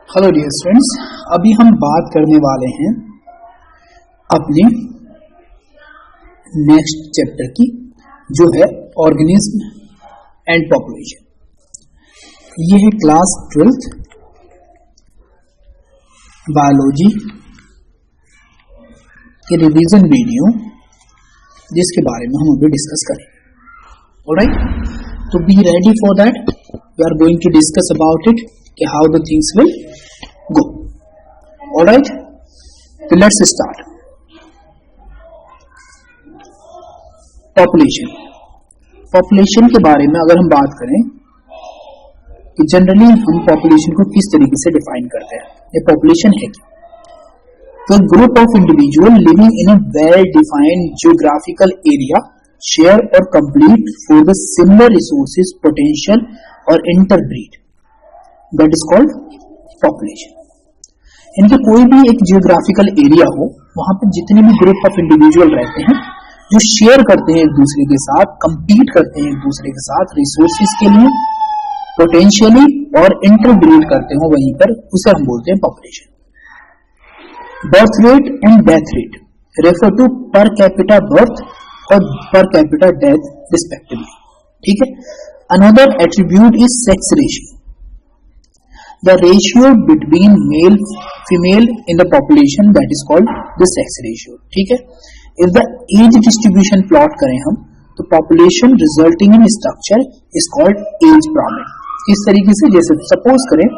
Hello dear students, अभी हम बात करने वाले हैं अपने नेक्स्ट चैप्टर की, जो है ऑर्गेनिज्म एंड पॉपुलेशन। ये है क्लास 12th बायोलॉजी के रिवीजन वीडियो, जिसके बारे में हम अभी डिस्कस करेंगे। ऑलराइट, तो be ready for that. We are going to discuss about it कि how the things will go. All right, so let's start. Population के बारे में अगर हम बात करें कि जनरली हम पॉपुलेशन को किस तरीके से डिफाइन करते हैं। ये पॉपुलेशन है तो group of individual living in a well defined geographical area share और complete for the similar resources potential और interbreed, that is called population. इनके कोई भी एक जियोग्राफिकल एरिया हो, वहां पर जितने भी ग्रुप ऑफ इंडिविजुअल रहते हैं जो शेयर करते हैं एक दूसरे के साथ, कंपीट करते हैं एक दूसरे के साथ रिसोर्सेज के लिए, पोटेंशियली और इंटरब्रीड करते हो, वहीं पर उसे हम बोलते हैं population. Birth rate and death rate refer to per capita birth और पर कैपिटा डेथ रिस्पेक्टिवली। ठीक है। Another attribute is sex ratio, the ratio between male female in the population, that is called the sex ratio. ठीक है। if the age distribution plot करें हम, तो population resulting in structure is called age pyramid। इस तरीके से, जैसे suppose करें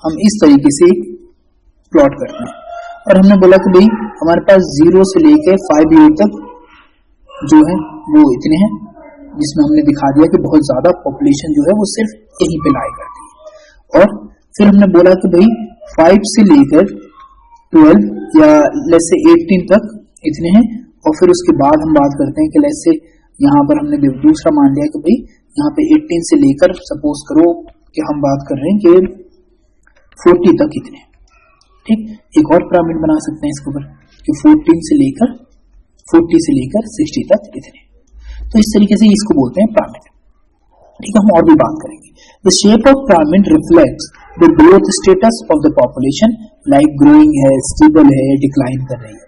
हम इस तरीके से प्लॉट करते हैं और हमने बोला कि भाई हमारे पास 0 से लेकर 5 ईयर तक जो है वो इतने हैं, जिसमें हमने दिखा दिया कि बहुत ज्यादा पॉपुलेशन जो है वो सिर्फ यहीं पे लाई करती है। और फिर हमने बोला कि भाई 5 से लेकर 12 या लेट्स से 18 तक इतने हैं, और फिर उसके बाद हम बात करते हैं कि लेट्स से यहाँ पर हमने दूसरा मान लिया कि भाई यहाँ पे 18 से लेकर सपोज करो कि हम बात कर रहे हैं कि 40 तक इतने। ठीक, एक और पिरामिड बना सकते हैं इसके ऊपर कि 40 से लेकर 60 तक इतने। तो इस तरीके से इसको बोलते हैं पिरामिड। ठीक है, हम और भी बात करेंगे। The shape of pyramid reflects the growth status of the population, like growing है, स्टेबल है, डिक्लाइन कर रही है।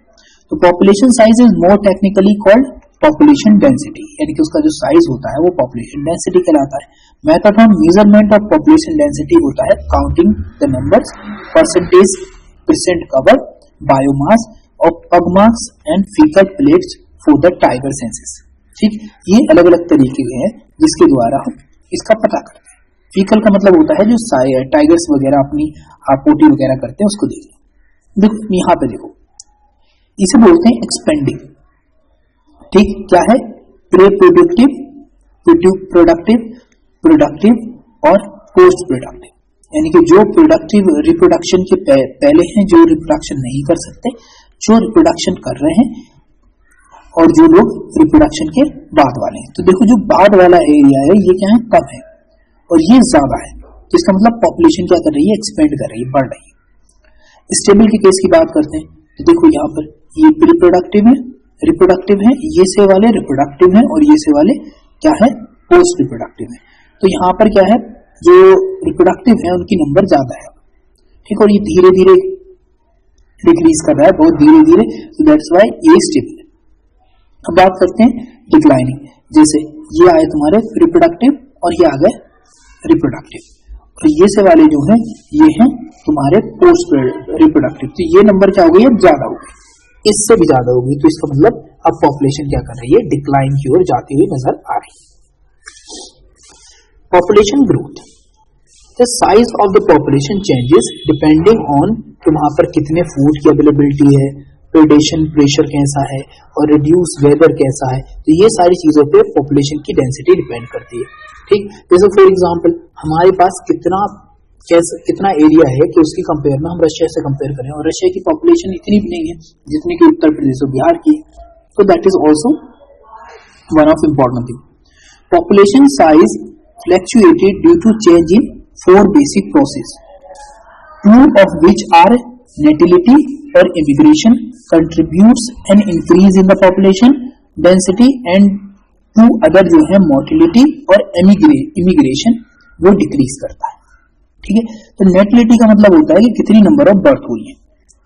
तो population size is more technically called population density, यानी कि उसका जो साइज होता है वो पॉपुलेशन डेंसिटी कहलाता है। Method of measurement of population density होता है counting the numbers, percentage, percent cover, biomass of pugmarks and fecal pellets for the tiger census. ठीक, ये अलग अलग तरीके हैं जिसके द्वारा हम इसका पता करते हैं। फीकल का मतलब होता है जो टाइगर्स वगैरह अपनी पोटी वगैरह करते हैं उसको देखो। यहाँ पे देखो, इसे बोलते हैं एक्सपेंडिंग। ठीक, क्या है? प्री प्रोडक्टिव, प्रोडक्टिव और पोस्ट प्रोडक्टिव, यानी कि जो प्रोडक्टिव रिप्रोडक्शन के पहले हैं, जो रिप्रोडक्शन नहीं कर सकते, जो रिप्रोडक्शन कर रहे हैं, और जो लोग रिप्रोडक्शन के बाद वाले हैं। तो देखो, जो बाद वाला एरिया है ये क्या है? कम है, और ये ज्यादा है। तो इसका मतलब पॉपुलेशन क्या कर रही है? एक्सपेंड कर रही है, बढ़ रही है। स्टेबल के केस की बात करते हैं तो देखो यहाँ पर ये रिप्रोडक्टिव है, ये से वाले रिप्रोडक्टिव है, और ये से वाले क्या है? पोस्ट रिप्रोडक्टिव है। तो यहाँ पर क्या है? जो रिप्रोडक्टिव है उनकी नंबर ज्यादा है। ठीक, और ये धीरे धीरे डिक्रीज कर रहा है, बहुत धीरे धीरे। तो दैट्स व्हाई ये स्टेबल। अब बात करते हैं डिक्लाइनिंग, जैसे ये आए तुम्हारे रिप्रोडक्टिव और ये आ गए रिप्रोडक्टिव, और ये से वाले जो हैं ये हैं तुम्हारे पोस्ट रिप्रोडक्टिव। तो ये नंबर क्या हो गई? अब ज्यादा हो गई, इससे भी ज्यादा होगी। तो इसका मतलब अब पॉपुलेशन क्या कर रही है? डिक्लाइन की ओर जाती हुई नजर आ रही है। Population growth, the size of the population changes depending on कि वहां पर कितने फूड की अवेलेबिलिटी है, प्रेडेशन प्रेशर कैसा है, और रिड्यूस वेदर कैसा है। तो ये सारी चीजों पे पॉपुलेशन की डेंसिटी डिपेंड करती है। ठीक, जैसे फॉर एग्जांपल हमारे पास कितना एरिया है कि उसकी कंपेयर में हम रशिया से कंपेयर करें, और रशिया की पॉपुलेशन इतनी भी नहीं है जितनी कि उत्तर प्रदेश और बिहार की। तो that is also one of important thing. Population size fluctuated due to change in 4 basic process, 2 of which are natality और immigration contributes an increase in the population density, and 2 other जो है मोर्टिलिटी और immigration वो decrease करता है। ठीक है। तो नेटिलिटी का मतलब होता है कि कितनी नंबर ऑफ बर्थ हुई है,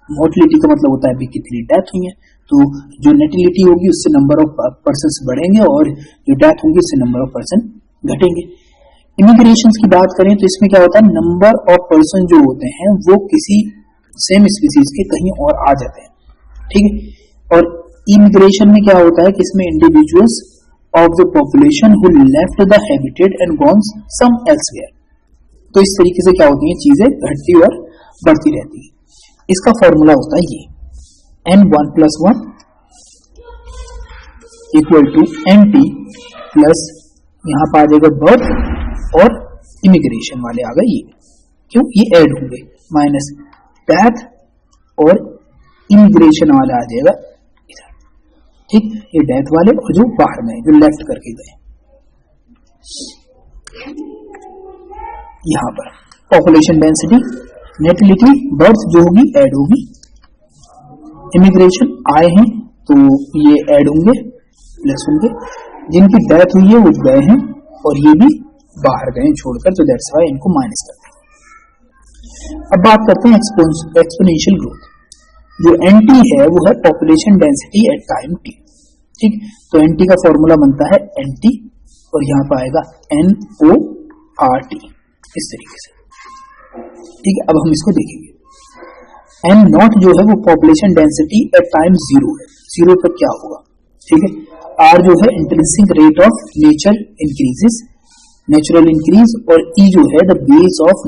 मोर्टिलिटी का मतलब होता है भी कितनी डेथ हुई है। तो जो नेटिलिटी होगी उससे नंबर ऑफ पर्सन बढ़ेंगे और जो डेथ होगी उससे नंबर ऑफ पर्सन घटेंगे। इमिग्रेशन की बात करें तो इसमें क्या होता है, नंबर ऑफ पर्सन जो होते हैं वो किसी सेम स्पीसीज के कहीं और आ जाते हैं, ठीक है। और इमिग्रेशन में क्या होता है कि इसमें individuals of the population who left the habitat and gone some elsewhere. तो इस तरीके से क्या होती है, चीजें घटती और बढ़ती रहती है। इसका फॉर्मूला होता है ये n1+1 equal to NT plus यहां पर आ जाएगा बर्थ और इमिग्रेशन वाले आ गए ये, क्यों ये ऐड होंगे, माइनस डेथ और इमिग्रेशन वाला आ जाएगा इधर, ठीक। ये डेथ वाले और जो बाहर में जो लेफ्ट करके गए, यहां पर पॉपुलेशन डेंसिटी, नेटिलिटी, बर्थ जो होगी ऐड होगी, इमिग्रेशन आए हैं तो ये ऐड होंगे प्लस होंगे, जिनकी डेथ हुई है वो गए हैं और ये भी बाहर गए छोड़कर, तो दैट्स व्हाई इनको माइनस करते हैं। अब बात करते हैं एक्सपोनेंशियल ग्रोथ। जो NT है वो है population density at time t, ठीक। तो NT का फॉर्मूला बनता है NT और यहां पर आएगा NORT इस तरीके से, ठीक है। अब हम इसको देखेंगे। N नॉट जो है वो पॉपुलेशन डेंसिटी एट टाइम 0 है, 0 तक क्या होगा, ठीक है। R जो है intrinsic rate of nature increases, natural increase, और E जो है the base of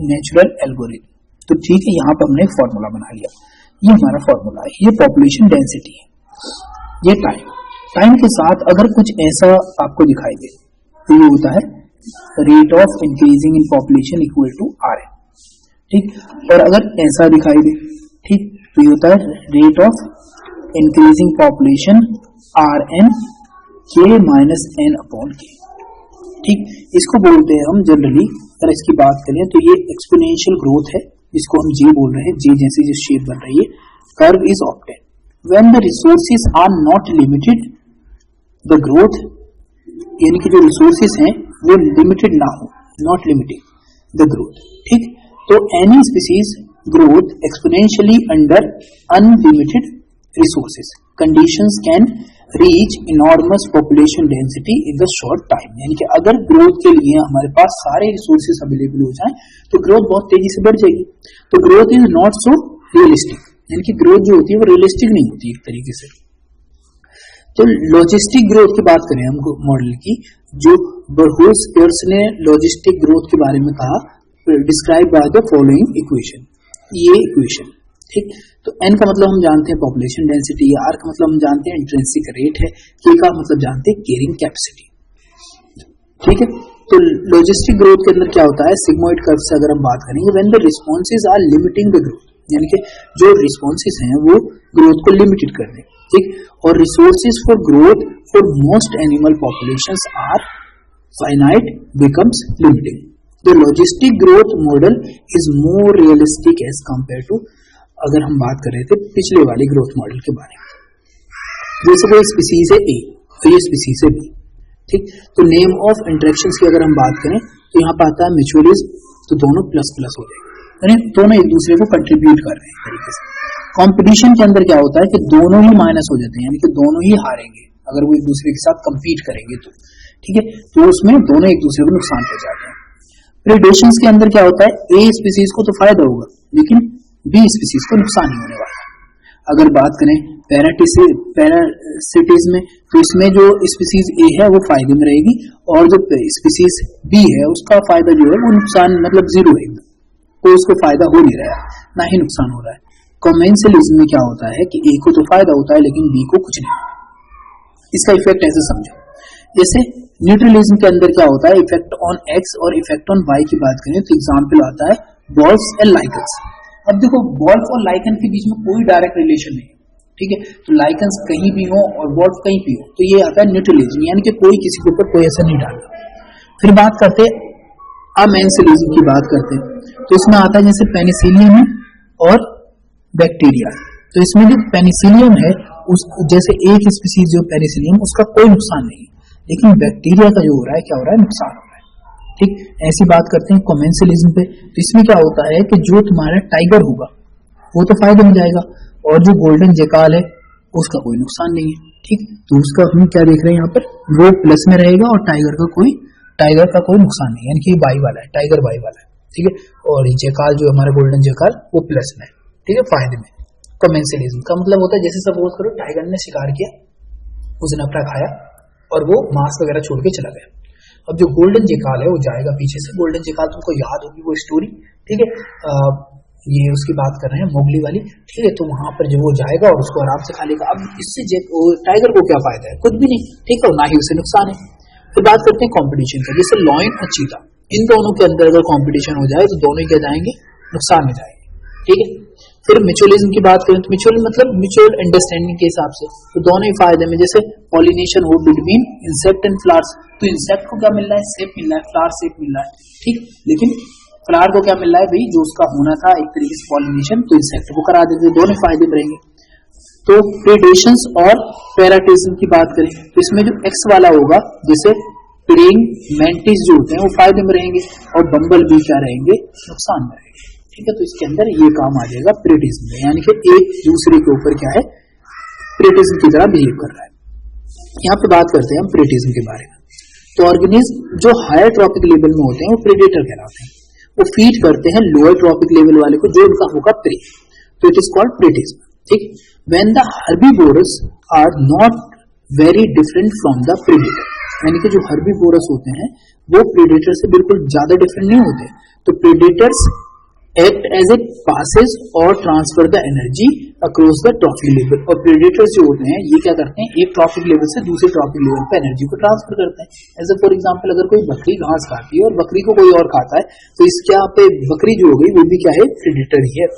natural algorithm. तो ठीक है, यहां पर हमने एक फॉर्मूला बना लिया, ये हमारा फॉर्मूला है, ये पॉपुलेशन डेंसिटी है, ये टाइम के साथ अगर कुछ ऐसा आपको दिखाई दे तो ये होता है rate of increasing in population equal to RN, ठीक। और अगर ऐसा दिखाई दे, ठीक, तो ये होता है rate of increasing population RN K minus N upon K, ठीक। इसको बोलते हैं हम जनरली, अगर इसकी बात करें तो ये एक्सपोनेंशियल ग्रोथ है, जिसको हम J बोल रहे हैं, J जैसी जो शेप बन रही है, curve is obtain when the resources are not limited the growth, यानी कि जो रिसोर्सेज हैं वो लिमिटेड ना हो, नॉट लिमिटिंग द ग्रोथ, ठीक। तो any species growth exponentially under unlimited resources conditions can reach enormous population density in the short time, यानी कि अगर ग्रोथ के लिए हमारे पास सारे रिसोर्सेज अवेलेबल हो जाएं तो ग्रोथ बहुत तेजी से बढ़ जाएगी। तो growth is not so realistic, यानी कि ग्रोथ जो होती है वो रियलिस्टिक नहीं होती एक तरीके से। तो लॉजिस्टिक ग्रोथ की बात करें हम मॉडल की, जो बरहोस पियर्स ने लॉजिस्टिक ग्रोथ के बारे में कहा, describe by the following equation, ये इक्वेशन, ठीक। तो n का मतलब हम जानते हैं पॉपुलेशन डेंसिटी, R का मतलब हम जानते हैं इंट्रिंसिक रेट है, K का मतलब जानते हैं कैरिंग कैपेसिटी, ठीक है। तो लॉजिस्टिक ग्रोथ के अंदर क्या होता है, सिग्मोइड कर्व से अगर हम बात करेंगे, when the responses are limiting the growth, यानी कि जो रिस्पॉन्सेज हैं वो ग्रोथ को लिमिटेड कर दें, ठीक। और resources for growth for most animal populations are finite becomes limiting. The logistic growth model is more realistic as compare to, अगर हम बात कर रहे थे पिछले वाले ग्रोथ मॉडल के बारे में, जैसे कोई स्पीसीज है A और ये स्पीसीज है B, ठीक। तो नेम ऑफ इंटरेक्शंस की अगर हम बात करें तो यहाँ पर आता है म्यूचुअलिज्म, तो दोनों प्लस प्लस हो जाएंगे, यानी दोनों एक दूसरे को कंट्रीब्यूट कर रहे हैं तरीके से। कंपटीशन के अंदर क्या होता है कि दोनों ही माइनस हो जाते हैं, यानी कि दोनों ही हारेंगे अगर वो एक दूसरे के साथ कंपीट करेंगे तो, ठीक है। तो उसमें दोनों एक दूसरे को नुकसान पहुंचाते हैं। प्रेडेशंस के अंदर क्या होता है, A स्पीसीज को तो फायदा होगा लेकिन B स्पीसीज को नुकसान ही होने वाला है। अगर बात करें पैरासिटीज में, तो इसमें जो स्पीसीज A है वो फायदे में रहेगी और जो स्पीसीज B है उसका फायदा जो है वो नुकसान मतलब जीरो है, कोई उसको फायदा हो नहीं रहा है ना ही नुकसान हो रहा है। कॉमेंसलिज्म में क्या होता है कि A को तो फायदा होता है लेकिन B को कुछ नहीं। इसका इफेक्ट ऐसे समझो, जैसे न्यूट्रलिज्म के अंदर क्या होता है, इफेक्ट ऑन X और इफेक्ट ऑन Y की बात करें तो एग्जाम्पल आता है बॉल्स एंड लाइकन्स। अब देखो बॉल्फ और लाइकन के बीच में कोई डायरेक्ट रिलेशन नहीं, ठीक है। तो लाइकन्स कहीं भी हो और बॉल्फ कहीं भी हो, तो ये आता है न्यूट्रलिज्म, यानी कि कोई किसी के ऊपर कोई असर नहीं डालता। फिर बात करते अमेंसिलिज्म की बात करते हैं, तो इसमें आता है जैसे पेनिसिलियम और बैक्टीरिया। तो इसमें जो पेनिसिलियम है उस जैसे एक स्पीसीज जो पेनिसिलियम उसका कोई नुकसान नहीं, लेकिन बैक्टीरिया का जो हो रहा है क्या हो रहा है, नुकसान हो रहा है, ठीक, ऐसी बात करते हैं कमेंसलिज्म पे। तो इसमें क्या होता है कि जो तुम्हारा टाइगर होगा वो तो फायदे में जाएगा, और जो गोल्डन जेकाल है उसका कोई नुकसान नहीं है। ठीक, तो उसका हम क्या देख रहे हैं यहाँ पर, वो प्लस में रहेगा और टाइगर का कोई नुकसान नहीं, यानी कि बाई वाला है, टाइगर बाई वाला है। ठीक है, और ये जेकाल जो हमारा गोल्डन जेकाल वो प्लस में है। ठीक है, फायदे में। कमेंसलिज्म का मतलब होता है जैसे सपोज करो टाइगर ने शिकार किया, उसने अपना खाया और वो मांस वगैरह छोड़ के चला गया। अब जो गोल्डन जेकाल है वो जाएगा पीछे से। गोल्डन जेकाल तुमको याद होगी वो स्टोरी, ठीक है, ये उसकी बात कर रहे हैं मोगली वाली। ठीक है, तो वहां पर जो वो जाएगा और उसको आराम से खा लेगा। अब इससे टाइगर को क्या फायदा है, कुछ भी नहीं। ठीक है, और ना ही उसे नुकसान है। फिर बात करते हैं कंपटीशन का, जैसे लॉयन और चीता, इन दोनों के अंदर अगर कंपटीशन हो जाए तो दोनों क्या जाएंगे, नुकसान में जाएंगे। ठीक है, फिर म्यूचुअलिज्म की बात करें तो म्यूचुअल मतलब म्यूचुअल अंडरस्टैंडिंग के हिसाब से, तो दोनों ही फायदे में। जैसे पॉलिनेशन हो बिटवीन इंसेक्ट एंड फ्लावर्स, तो इंसेक्ट को क्या मिल रहा है, सेप मिल रहा है, फ्लावर सेप मिल रहा है। ठीक, लेकिन फ्लावर को क्या मिल रहा है भाई, जो उसका होना था एक तरीके से पॉलिनेशन, तो इंसेक्ट को करा देते, दोनों फायदे में रहेंगे। तो प्रेडेशंस और पैराटिज्म की बात करें तो इसमें जो एक्स वाला होगा, जैसे प्रेइंग मैंटिस जो होते हैं वो फायदे में रहेंगे और बम्बल भी क्या रहेंगे, नुकसान में रहेंगे। ठीक है, तो इसके अंदर ये काम आ जाएगा प्रेटिज्म में, यानी कि एक दूसरे के ऊपर क्या है, प्रेटिज्म की तरह बिहेव कर रहा है। यहाँ पे बात करते हैं हम प्रेटिज्म के बारे में। तो ऑर्गेनिज्म जो हायर ट्रॉपिक लेवल में होते हैं वो प्रेडेटर कहलाते हैं, वो फीड करते हैं लोअर ट्रॉपिक लेवल वाले को जो उनका होगा प्रे, तो इट इज कॉल्ड प्रेटिज्म। ठीक, when the herbivores are not very different from the predator, यानी कि जो हर्बीवोरस होते हैं वो प्रेडेटर से बिल्कुल ज्यादा डिफरेंट नहीं होते। तो predators act as it passes और transfer the energy across the trophic level, और प्रेडेटर्स जो होते हैं ये क्या करते हैं, एक ट्रॉफिक लेवल से दूसरे ट्रॉफिक लेवल पे एनर्जी को ट्रांसफर करते हैं। एज ए फॉर एग्जांपल, अगर कोई बकरी घास खाती है और बकरी को कोई और खाता है, तो इसके यहाँ पे बकरी जो हो गई वो भी क्या है, प्रेडेटर ही है,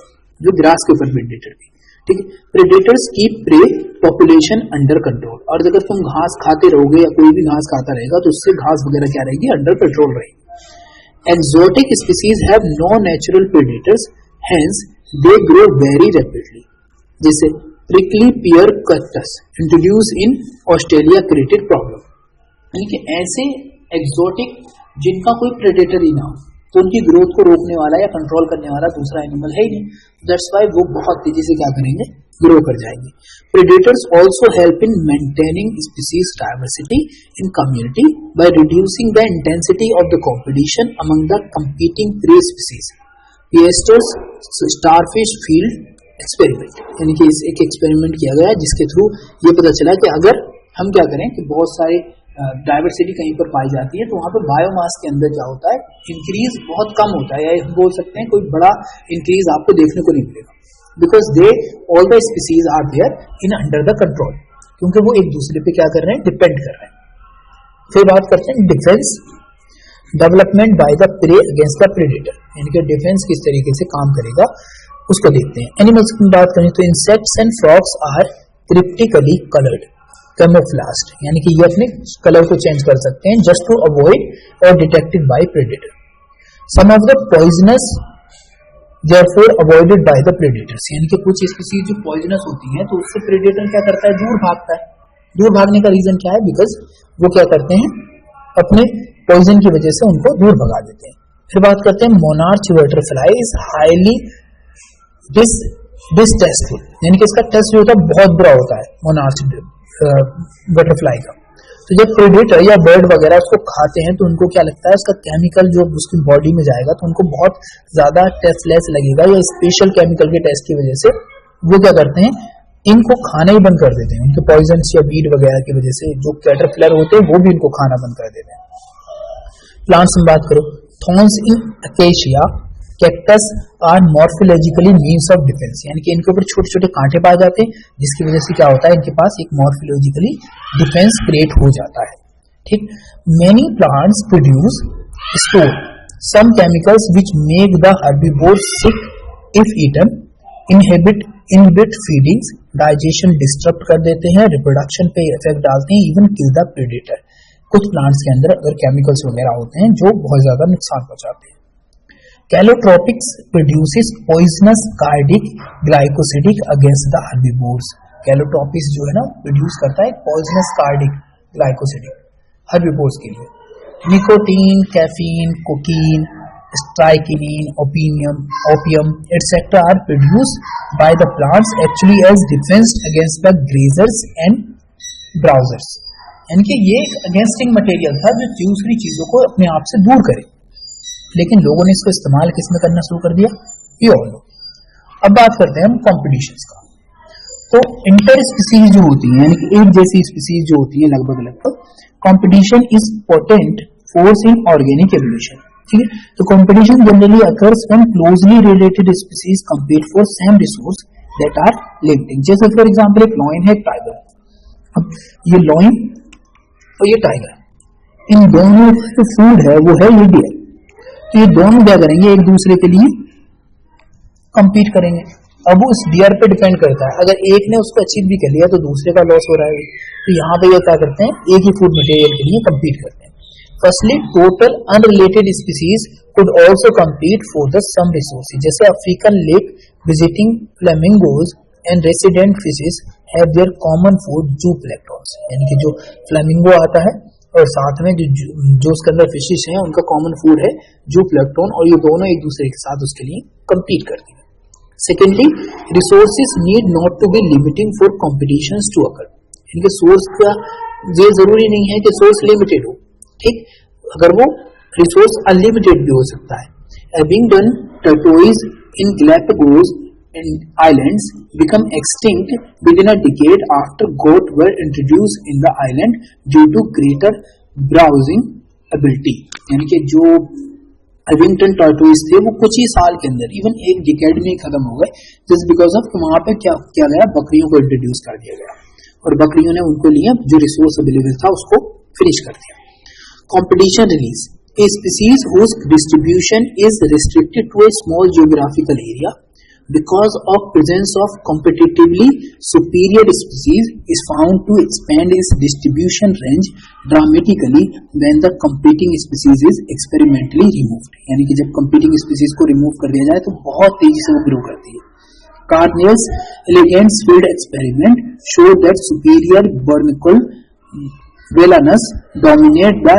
जो ग्रास के ऊपर प्रेडेटर भी। ठीक है, predators keep pray population under control, और अगर तुम घास खाते रहोगे या कोई भी घास खाता रहेगा तो उससे घास वगैरह क्या रहेगी, अंडर कंट्रोल रहेगी। Exotic species have no natural predators, hence they grow very rapidly. जैसे prickly pear cactus introduced in Australia created problem, यानी कि ऐसे exotic जिनका कोई predator ही ना हो, तो उनकी ग्रोथ को रोकने वाला या कंट्रोल करने वाला दूसरा एनिमल है ही नहीं, दैट्स वाई वो बहुत तेजी से क्या करेंगे, ग्रो कर जाएंगे। Predators also help in maintaining species diversity in community by reducing the intensity of the competition among the competing prey species. Piester's starfish field experiment, यानी कि एक एक्सपेरिमेंट किया गया जिसके थ्रू ये पता चला कि अगर हम क्या करें कि बहुत सारे डाइवर्सिटी कहीं पर पाई जाती है तो वहां पर बायोमास के अंदर क्या होता है, इंक्रीज बहुत कम होता है, या हम बोल सकते हैं कोई बड़ा इंक्रीज आपको देखने को नहीं मिलेगा, because they all the species are there in under the control, क्योंकि वो एक दूसरे पे क्या कर रहे हैं, डिपेंड कर रहे हैं। फिर बात करते हैं defence development by the prey against the predator, यानी कि डिफेंस किस तरीके से काम करेगा उसको देखते हैं। एनिमल्स की बात करें तो insects and frogs are cryptically coloured camouflaged, यानी कि ये अपने कलर को चेंज कर सकते हैं जस्ट टू अवॉइड और detected by predator. Some of the poisonous therefore avoided by the predators, यानी कि कुछ स्पीसीज जो पॉइजनस होती हैं तो उससे प्रेडेटर क्या करता है, दूर भागता है। दूर भागने का रीजन क्या है, बिकॉज वो क्या करते हैं, अपने पॉइजन की वजह से उनको दूर भगा देते हैं। फिर बात करते हैं monarch butterfly is highly distasteful, यानी कि इसका टेस्ट जो होता है बहुत बुरा होता है मोनार्च बटरफ्लाई का। तो जब प्रेडेटर या बर्ड वगैरह उसको खाते हैं तो उनको क्या लगता है, उसका केमिकल जो उसकी बॉडी में जाएगा तो उनको बहुत ज्यादा टेस्टलेस लगेगा, या स्पेशल केमिकल के टेस्ट की वजह से वो क्या करते हैं, इनको खाना ही बंद कर देते हैं। उनके पॉइजन या वीड वगैरह की वजह से जो कैटरपिलर होते हैं वो भी इनको खाना बंद कर देते हैं। प्लांट्स में बात करो, thorns in acacia cactus are morphologically means of defence, यानी कि इनके ऊपर छोटे छोटे कांटे पाए जाते हैं जिसकी वजह से क्या होता है, इनके पास एक मॉर्फोलॉजिकली डिफेंस क्रिएट हो जाता है। ठीक, many plants produce store some chemicals which make the herbivore sick if eaten, inhibit feedings, digestion disturb कर देते हैं, रिप्रोडक्शन पे इफेक्ट डालते हैं, इवन किल द प्रेडेटर। कुछ प्लांट्स के अंदर अगर केमिकल्स वगैरह होते हैं जो बहुत ज्यादा नुकसान पहुंचाते हैं। Calotropis produces poisonous cardiac glycosidic against the herbivores. Calotropis जो है ना प्रोड्यूस करता है poisonous cardiac glycosidic herbivores के लिए। Nicotine, caffeine, cocaine, strychnine, opium, etc. are produced by the plants actually as defense against the grazers and browsers. यानी कि ये एक अगेंस्टिंग मटेरियल था जो दूसरी चीजों को अपने आप से दूर करे, लेकिन लोगों ने इसको इस्तेमाल किसमें करना शुरू कर दिया? ये और लोग। अब बात करते हैं हम कॉम्पिटिशंस का। तो इंटर स्पीसीज जो होती है, यानी कि एक जैसी स्पीसीज जो होती है लगभग, competition is potent force in organic evolution. ठीक है, तो competition generally occurs when closely related species compete for same resource that are limiting. जैसे फॉर एग्जांपल एक लॉयन है, टाइगर। अब ये लॉयन और ये टाइगर, इन दोनों का जो फूड है वो है ये डियर। तो ये दोनों क्या करेंगे? एक दूसरे के लिए कंपीट करेंगे। अब वो इस डियर पे डिपेंड करता है, अगर एक ने उसको अचीव भी कर लिया तो दूसरे का लॉस हो रहा है। तो यहाँ पे ये क्या करते हैं? एक ही फूड मटेरियल के लिए कंपीट करते हैं। Firstly, total unrelated species could also compete for the some resources. जैसे African lake visiting flamingos and resident fishes have their common food zooplankton। यानी कि जो फ्लेमिंगो आता है और साथ में जो उसके अंदर फिशेस हैं उनका कॉमन फूड है जूप्लैंक्टन, और ये दोनों एक दूसरे के साथ उसके लिए compete करते हैं। Secondly, resources need not to be limiting for competitions to occur। इनके सोर्स का ये जरूरी नहीं है कि सोर्स लिमिटेड हो, ठीक, अगर वो रिसोर्स अनलिमिटेड भी हो सकता है। Having done, tortoise in Galapagos Islands become extinct within a decade after goat were introduced in the island due to greater browsing ability। यानी कि जो एविंगटन टॉर्टोइज थे वो कुछ ही साल के अंदर, इवन एक डिकेड में ही खत्म हो गए, जस्ट बिकॉज ऑफ वहां पे क्या किया गया? बकरियों को इंट्रोड्यूस कर दिया गया और बकरियों ने उनको लिए जो रिसोर्स अवेलेबल था उसको फिनिश कर दिया। Competition release, a species whose distribution is restricted to a small geographical area because of presence of competitively superior species is found to expand its distribution range dramatically when the competing species is experimentally removed। यानी कि जब competing species को remove कर दिया जाए तो बहुत तेजी से वो ग्रो करती है। Carneal's elegans field experiment showed that superior barnacle Velanus dominate the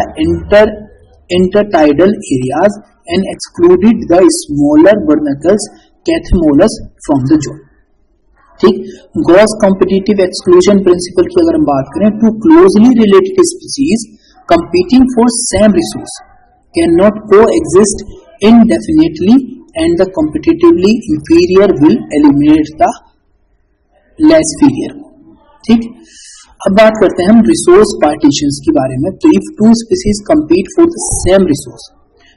intertidal areas and excluded the smaller barnacles Cathamolus from the zone। ठीक, गॉस कॉम्पिटिटिव एक्सक्लूजन प्रिंसिपल की अगर हम बात करें, two closely related species competing for same resource cannot coexist indefinitely and the competitively inferior will eliminate the less superior। ठीक, अब बात करते हैं हम रिसोर्स पार्टीशंस के बारे में। तो if two species compete for the same resource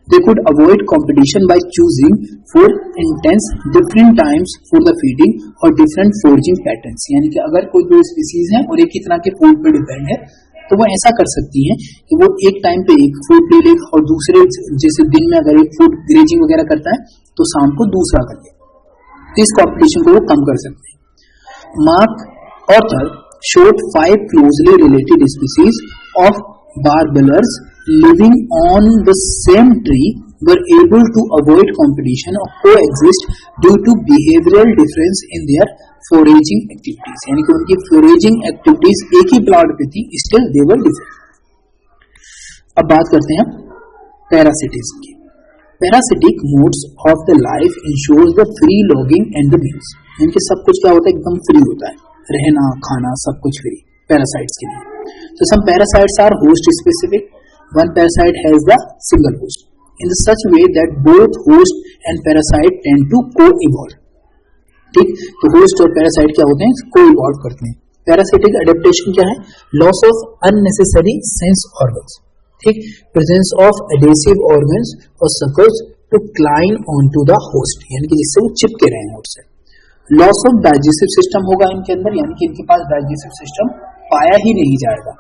they could avoid competition by choosing for intense different times for the feeding और डिफरेंट फोर्जिंग पैटर्न्स। यानी कि अगर कोई दो स्पीसीज है और एक ही तरह के फूड पे डिपेंड है तो वो ऐसा कर सकती है कि वो एक टाइम पे एक फूड ले ले और दूसरे, जैसे दिन में अगर एक फूड ग्रेजिंग वगैरह करता है तो शाम को दूसरा कर ले, तो इस कॉम्पिटिशन को वो कम कर सकते हैं। Mark author showed 5 closely related species of warblers living on the same tree were able to avoid competition or coexist due to behavioral difference in their foraging activities। यानी कि उनकी foraging activities एक ही plant पे थी, still they were different। अब बात करते हैं parasitism की। Parasitic modes of the life ensures the free logging and the meals। यानी कि सब कुछ क्या होता है? एकदम फ्री होता है, रहना खाना सब कुछ फ्री पैरासाइट्स के लिए। तो some parasites are host specific. One parasite has the single host in such way that both host and parasite tend to co-evolve. ठीक, तो होस्ट और पैरासाइट क्या होते हैं? को-इवॉल्व करते हैं। पैरासिटिक एडेप्टेशन क्या है? Loss of unnecessary sense organs. ठीक, प्रेजेंस ऑफ एडेसिव ऑर्गन्स और suckers to cling on to the host, यानी कि जिससे वो चिपके रहे होस्ट से। लॉस ऑफ डाइजेस्टिव सिस्टम होगा इनके अंदर, यानी कि इनके पास डाइजेस्टिव सिस्टम पाया ही नहीं जाएगा।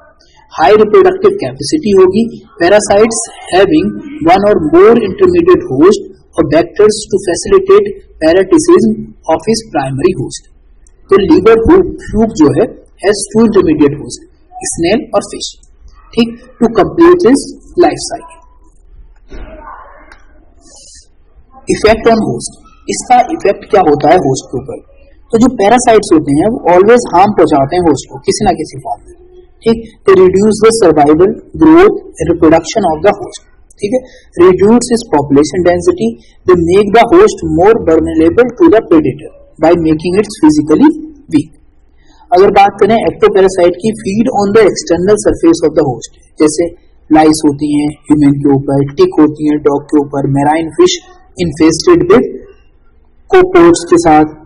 हाई रिप्रोडक्टिव कैपेसिटी होगी। पैरासाइट्स हैविंग वन और मोर इंटरमीडिएट होस्ट और vectors to facilitate parasitism of his primary host. तो लीवर फ्लूक जो है हैज 2 इंटरमीडिएट होस्ट, स्नेल और फिश। ठीक, to complete his life cycle. Effect on host, इसका effect क्या होता है होस्ट के ऊपर? तो जो पैरासाइट्स होते हैं वो ऑलवेज हार्म पहुंचाते हैं होस्ट को किसी ना किसी फॉर्म में। ठीक, they reduce the survival, growth and reproduction of the host. ठीक है, reduce its population density, they make the host more vulnerable to the predator by making it physically weak. अगर बात करें एक्टोपैरासाइट की, feed on the external surface of the host, जैसे लाइस होती हैं human के ऊपर, टिक होती हैं डॉग के ऊपर, मैराइन फिश इन्फेस्टेड विद कोपोड्स के साथ,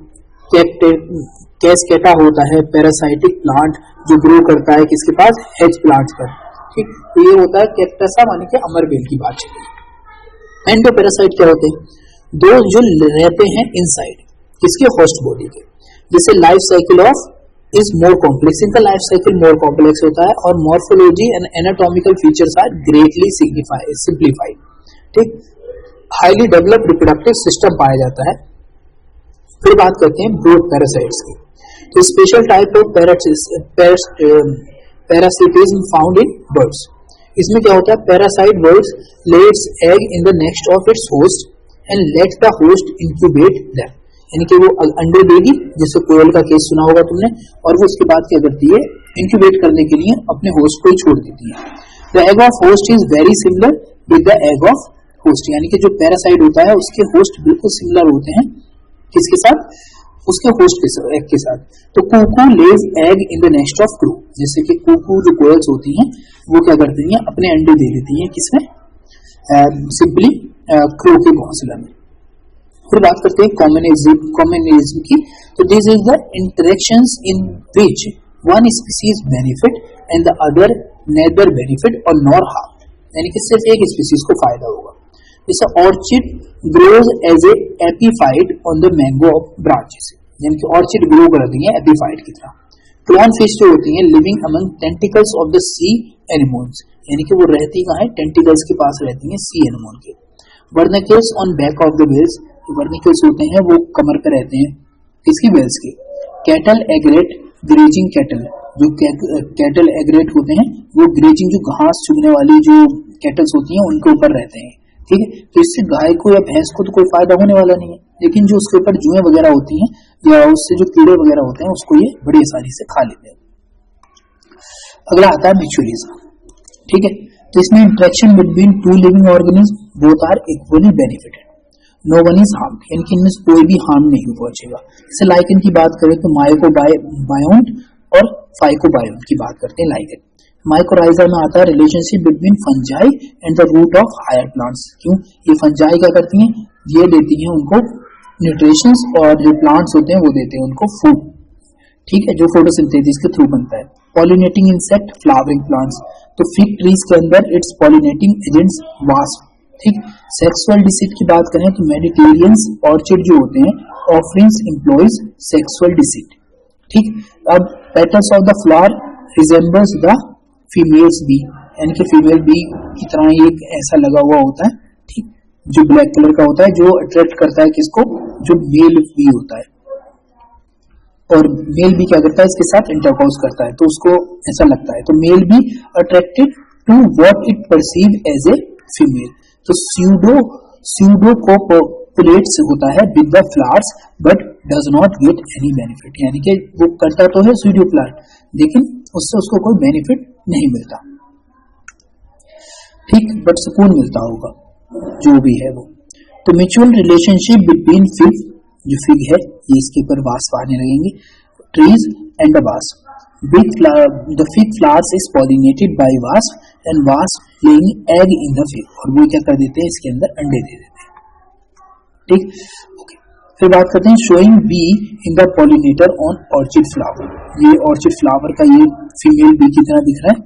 कैस्केटा होता है पैरासाइटिक प्लांट जो ग्रो करता है किसके पास, हेज प्लांट्स पर। ठीक, तो ये होता है कैक्टसा माने के अमरबेल की बात चली। एंडोपैरासाइट क्या होते हैं, दो जो रहते हैं इनसाइड किसके, होस्ट बॉडी के, जिससे life cycle of is more complex, इनका लाइफ साइकिल मोर कॉम्प्लेक्स होता है और morphology and anatomical features are greatly simplified. ठीक, हाईली डेवलप्ड रिप्रोडक्टिव सिस्टम पाया जाता है। फिर बात करते हैं ब्रोड पैरासाइट्स की, तो special type of parasitism found in birds. इसमें क्या होता है, parasite birds let's egg in the nest of its host and let the host incubate them, यानी कि वो अंडे देगी, जैसे कोयल का केस सुना होगा तुमने, और वो उसके बाद क्या करती है, इंक्यूबेट करने के लिए अपने होस्ट को ही छोड़ देती है। The egg of host is very similar with the egg of host, यानी कि जो पैरासाइट होता है उसके होस्ट बिल्कुल सिमिलर होते हैं किसके साथ, उसके होस्ट के एग के साथ। तो cuckoo lays egg in the nest of crow, जैसे कि कुकू जो कोयल्स होती हैं वो क्या करती हैं, अपने अंडे दे देती हैं किसमें, सिंपली क्रू के घोंसले में। फिर बात करते हैं कॉम्युनिज्म की, तो this is the interactions in which one species benefit and the other neither benefit और नॉर हार्म, यानी कि सिर्फ एक स्पीसीज को फायदा होगा। जैसे orchid grows as a epiphyte on the mango of branches, यानी कि ऑर्चिड ग्रो करती है एपीफाइट की तरह। क्लॉन फिश जो होती हैं living among tentacles of the sea animals, यानी कि वो रहती कहाँ है, टेंटिकल्स के पास रहती हैं सी एनिमल के। Barnacles on back of the whales, barnacles होते हैं वो कमर पे रहते हैं किसकी, वेल्स के। कैटल एग्रेट ग्रेजिंग कैटल, जो कैटल एग्रेट होते हैं वो ग्रेजिंग जो घास चुगने वाली जो कैटल्स होती हैं उनके ऊपर रहते हैं। ठीक है, तो इससे गाय को या भैंस को तो कोई फायदा होने वाला नहीं है, लेकिन जो उसके ऊपर जुएं वगैरह होती हैं या उससे जो कीड़े वगैरह होते हैं उसको ये बड़ी आसानी से खा लेते हैं। अगला आता है म्यूचुअलिज्म। ठीक है, तो इसमें interaction between two living organism both are equally benefited, no one is harm, यानी कि इनमें कोई भी हार्म नहीं पहुंचेगा। जैसे लाइकन की बात करें तो माइकोबायोन्ट और फाइकोबायोन्ट की बात करते हैं। लाइकन माइकोराइजा में आता है relationship between fungi and the root of higher plants. क्यों, ये फंजाई क्या करती हैं, ये देती हैं उनको न्यूट्रिशंस और जो प्लांट्स होते हैं वो देते हैं उनको फूड। ठीक है, जो फोटोसिंथेसिस के थ्रू बनता है। पॉलिनेटिंग इंसेक्ट, फ्लावरिंग प्लांट्स, तो फिग ट्रीज के अंदर इट्स पॉलिनेटिंग एजेंट्स वास्प। ठीक, सेक्सुअल डिसीट की बात करें तो मेडिटेरियंस ऑर्चिड जो होते हैं ऑफरिंग्स एम्प्लॉयज सेक्सुअल डिसीट। ठीक, अब petals of the flower resembles the females bee, यानी कि फीमेल बी की तरह एक ऐसा लगा हुआ होता है, ठीक, जो ब्लैक कलर का होता है, जो अट्रैक्ट करता है किसको, जो मेल बी होता है, और मेल बी क्या करता है, इसके साथ इंटरकोर्स करता है, तो उसको ऐसा लगता है, तो male bee attracted to what it perceive as a female. तो स्यूडो कोपुलेट्स होता है with the flowers but does not get any benefit, यानी कि वो करता तो है स्यूडो प्लांट लेकिन उससे उसको कोई बेनिफिट नहीं मिलता। ठीक, बट सुकून मिलता होगा जो भी है वो। तो म्यूचुअल रिलेशनशिप बिटवीन फिग, जो फिग है ये इसके ऊपर वास्प आने लगेंगे, trees and the wasp. The fig flowers is pollinated by wasp and wasp laying egg in the fig, और वो क्या कर देते हैं, इसके अंदर अंडे दे देते हैं। ठीक, ओके। फिर बात करते हैं showing be in the pollinator on orchid flower. ये ऑर्चिड फ्लावर का ये फीमेल बी की तरह दिख रहा है,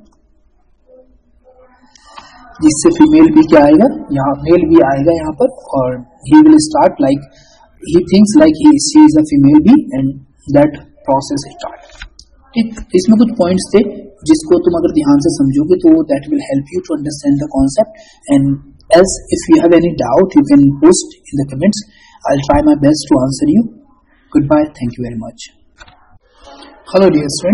जिससे फीमेल बी क्या आएगा, यहाँ मेल बी आएगा यहाँ पर, और he will start like he thinks like she is a female bee and that process start। ठीक, इसमें कुछ पॉइंट्स थे जिसको तुम अगर ध्यान से समझोगे तो that will help you to understand the concept, and else if you have any doubt you can post in the comments, I will try my best to answer you. Good bye, thank you very much. Hello dear student.